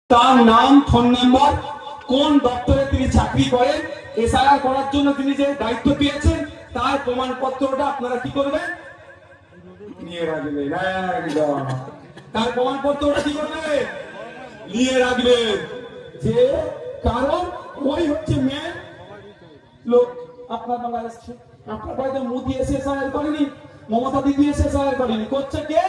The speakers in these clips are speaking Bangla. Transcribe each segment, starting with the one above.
তার নাম, ফোন নাম্বার, কোন দপ্তরে তিনি চাকরি করেন, এসআইআর করার জন্য তিনি যে দায়িত্ব পেয়েছেন তার প্রমাণপত্রটা আপনারা কি করবেন? নিয়ে রাখবেন। একদম তার প্রমাণপত্রটা কি করবেন? নিয়ে রাখবেন। যে কারণ ওই হচ্ছে মেন লোক। আপনার বাংলা এসছে, আপনার বাড়িতে মোদি এসে এসআইআর করেনি, মমতা দিদি এসে এসআইআর করেনি, করছে কে?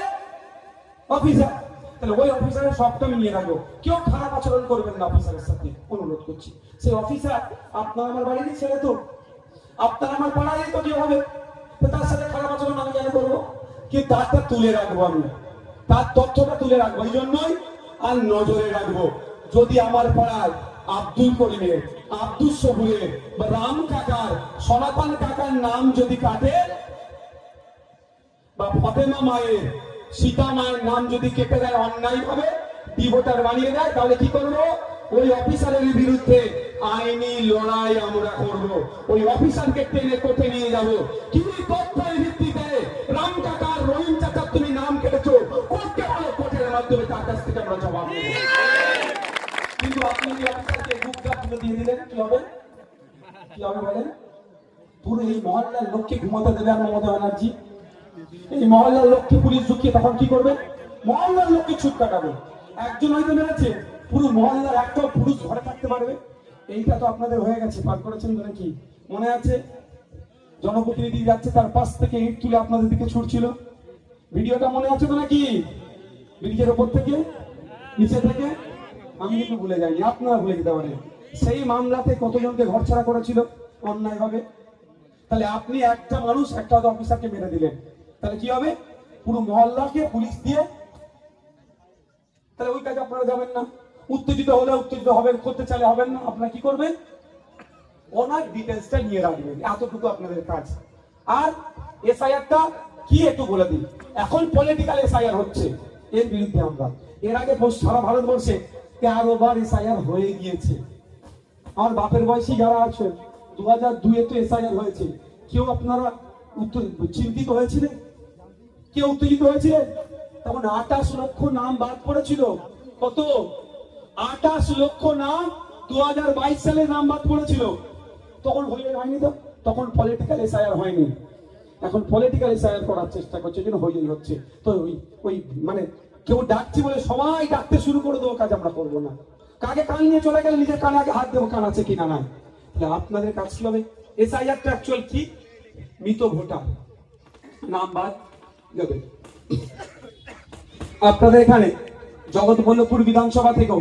অফিসার। তাহলে ওই অফিসারের সবটা আমি নিয়ে রাখবো। কেউ খারাপ আচরণ করবেন না অফিসারের সাথে, অনুরোধ করছি। সেই অফিসার আপনার আমার বাড়িরই ছেলে, তো আপনার আমার পাড়ারই তো কেউ হবে, তার সাথে খারাপ আচরণ আমি কেন করবো? কি তারটা তুলে রাখবো, আমি তার তথ্যটা তুলে রাখবো। এই জন্যই আর নজরে রাখবো। যদি আমার পাড়ায় আব্দুল করিমের, আব্দুল সবুরের বা রাম কাকার, সনাতন কাকার নাম যদি কাটে, বা ফতেমা মায়ের, সীতা মায়ের নাম যদি কেটে দেয় অন্যায় ভাবে, ডিভোটার বানিয়ে দেয়, তাহলে কি করবো? ওই অফিসারের বিরুদ্ধে আইনি লড়াই আমরা করব। ওই অফিসারকে টেনে কোর্টে নিয়ে যাব। কি তথ্যের ভিত্তিতে রাম কাকা, রহিম চাচা তুমি নাম কেটেছো, কোর্টে বলো, কোর্টের মাধ্যমে তার কাছ থেকে আমরা জবাব দেব। কিন্তু আপনি যে অফিসারকে গুজরাট তুলে দিয়ে দিলেন, কি হবে? কি হবে বলেন? পুরো এই মহল্লার লোককে ঘুমাতে দেবে আর মমতা ব্যানার্জি? এই মহল্লার লোককে পুলিশ ঢুকিয়ে তখন কি করবে? মহল্লার লোককে ছুট কাটাবে। একজন হয়তো মেরেছে, পুরো মহল্লার একটাও পুরুষ ঘরে থাকতে পারবে? এইটা তো আপনাদের হয়ে গেছে, পার করেছেন তো নাকি? মনে আছে জনপ্রতিনিধি যাচ্ছে, তার পাশ থেকে ইট তুলে আপনাদের দিকে ছুটছিল, ভিডিওটা মনে আছে তো নাকি? ব্রিজের ওপর থেকে, নিচে থেকে। আমি কিন্তু ভুলে যাইনি, আপনারা ভুলে যেতে পারেন। সেই মামলাতে কতজনকে ঘরছাড়া করেছিল অন্যায় ভাবে? তাহলে আপনি একটা মানুষ, একটা অফিসারকে মেরে দিলেন, তাহলে কি হবে? পুরো মহল্লাকে পুলিশ দিয়ে, তাহলে ওই কাজে আপনারা যাবেন না। উত্তেজিত হলে উত্তেজিত হবেন, করতে চাইলে হবেন না। আপনারা কি করবেন? ওনার ডিটেলসটা নিয়ে রাখবেন, এতটুকু আপনাদের কাজ। আর এসআইআরটা কি একটু বলে দিন। এখন পলিটিক্যাল এসআইআর হচ্ছে, এর বিরুদ্ধে আমরা এর আগে সারা ভারতবর্ষে 13 বার এসআইআর হয়ে গিয়েছে। আমার বাপের বয়সী যারা আছেন, 2002-এ তো এসআইআর হয়েছে। কেউ আপনারা চিন্তিত হয়েছিলেন? কেউ উত্তেজিত হয়েছিলেন? তখন 28 লক্ষ নাম বাদ পড়েছিল। কত? 28 লক্ষ নাম 2022 সালে নাম বাদ পড়েছিল। তখন হয়নি তো, তখন পলিটিক্যাল এসআইআর হয়নি। এখন পলিটিক্যাল এসআইআর করার চেষ্টা করছে, যেন হয়েই হচ্ছে। তো ওই মানে কেউ ডাকছি বলে সবাই ডাকতে শুরু করে দেবো, কাজ আমরা করবো না। কাকে কান নিয়ে চলে গেলে নিজের কানে আগে হাত দেবো, কান আছে কিনা নাই। তাহলে আপনাদের কাজ ছিল এসআইআরটা অ্যাকচুয়াল কি? মৃত ভোটার নাম বাদ দেবে। আপনাদের এখানে জগৎবল্লভপুর বিধানসভা থেকেও